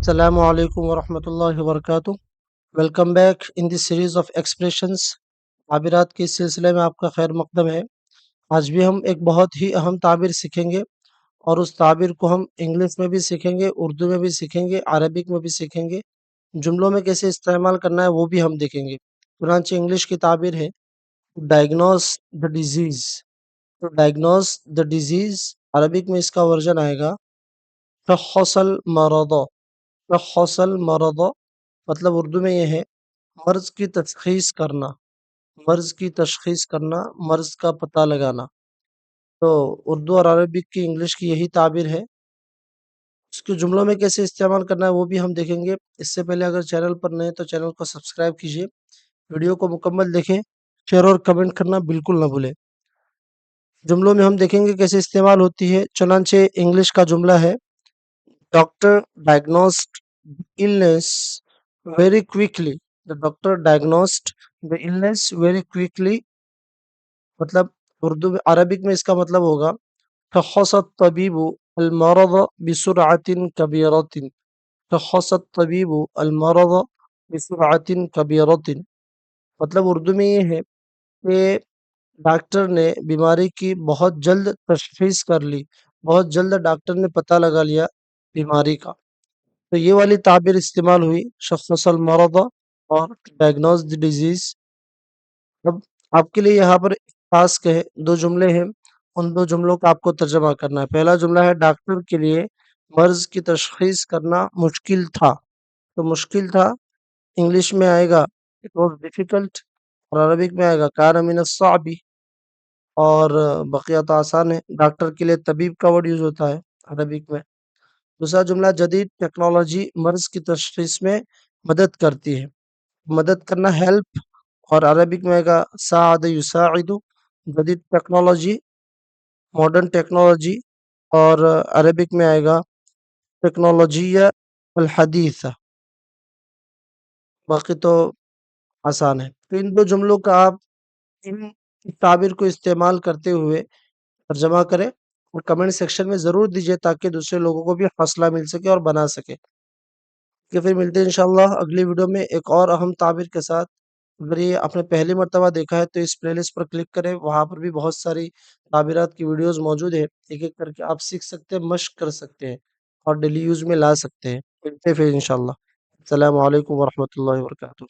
Assalamu alaikum wa rahmatullahi wa barakatuh. Welcome back in this series of expressions. ताबीरात के इस सिलसिले में आपका खैर मकदम है। आज भी हम एक बहुत ही अहम ताबीर सीखेंगे और उस ताबीर को हम इंग्लिश में भी सीखेंगे, उर्दू में भी सीखेंगे, अरबिक में भी सीखेंगे। जुमलों में कैसे इस्तेमाल करना है वो भी हम देखेंगे। चुनांचे इंग्लिश की ताबीर है डायग्नोस द डिजीज। तो डायग्नोस द डिजीज अरबिक में इसका वर्जन आएगा शख़्सल मरद। शख़्सल मरद मतलब उर्दू में ये है मर्ज की तशखीस करना। मर्ज की तशखीस करना, मर्ज का पता लगाना। तो उर्दू और अरबिक की इंग्लिश की यही ताबीर है। इसको जुमलों में कैसे इस्तेमाल करना है वो भी हम देखेंगे। इससे पहले अगर चैनल पर नए तो चैनल को सब्सक्राइब कीजिए, वीडियो को मुकम्मल देखें, शेयर और कमेंट करना बिल्कुल ना भूलें। जुमलों में हम देखेंगे कैसे इस्तेमाल होती है। चुनांचे इंग्लिश का जुमला है doctor diagnosed illness very quickly. The doctor diagnosed the illness very quickly. मतलब उर्दू में अरबिक में इसका मतलब होगा शख़्स الطبيب المرض بسرعة كبيرة. शख़्स الطبيب المرض بسرعة كبيرة मतलब उर्दू में ये है कि डॉक्टर ने बीमारी की बहुत जल्द तशख़ीस कर ली, बहुत जल्द डॉक्टर ने पता लगा लिया बीमारी का। तो ये वाली ताबीर इस्तेमाल हुई शख़्सल मरद और डायग्नोज द डिजीज। अब आपके लिए यहाँ पर टास्क है, 2 जुमले हैं, उन 2 जुमलों का आपको तर्जुमा करना है। पहला जुमला है डॉक्टर के लिए मर्ज़ की तशख़ीस करना मुश्किल था। तो मुश्किल था इंग्लिश में आएगा इट वाज़ डिफ़िकल्ट और अरबिक में आएगा कान मिन अस्सअबी और बकिया तो आसान है। डॉक्टर के लिए तबीब का वर्ड यूज़ होता है अरबिक में। दूसरा जुमला जदीद टेक्नोलॉजी मर्ज़ की तशख़ीस में मदद करती है। मदद करना हेल्प और अरबिक में आएगा साअद युसाइदु। जदीद टेक्नोलॉजी, मॉडर्न टेक्नोलॉजी और अरबिक में आएगा टेक्नोलॉजिया अल हदीसा। बाकी तो आसान है। तो इन 2 जुमलों का आप इन ताबीर को इस्तेमाल करते हुए तर्जुमा करें और कमेंट सेक्शन में ज़रूर दीजिए ताकि दूसरे लोगों को भी हौसला मिल सके और बना सके। कि फिर मिलते हैं इंशाअल्लाह अगली वीडियो में एक और अहम ताबीर के साथ। अगर ये आपने पहली मर्तबा देखा है तो इस प्लेलिस्ट पर क्लिक करें, वहाँ पर भी बहुत सारी ताबीरात की वीडियोज़ मौजूद है। एक-एक करके आप सीख सकते हैं, मश्क कर सकते हैं और डेली यूज़ में ला सकते हैं। मिलते हैं फिर इंशाअल्लाह। अस्सलामु अलैकुम व रहमतुल्लाहि व बरकातुहू।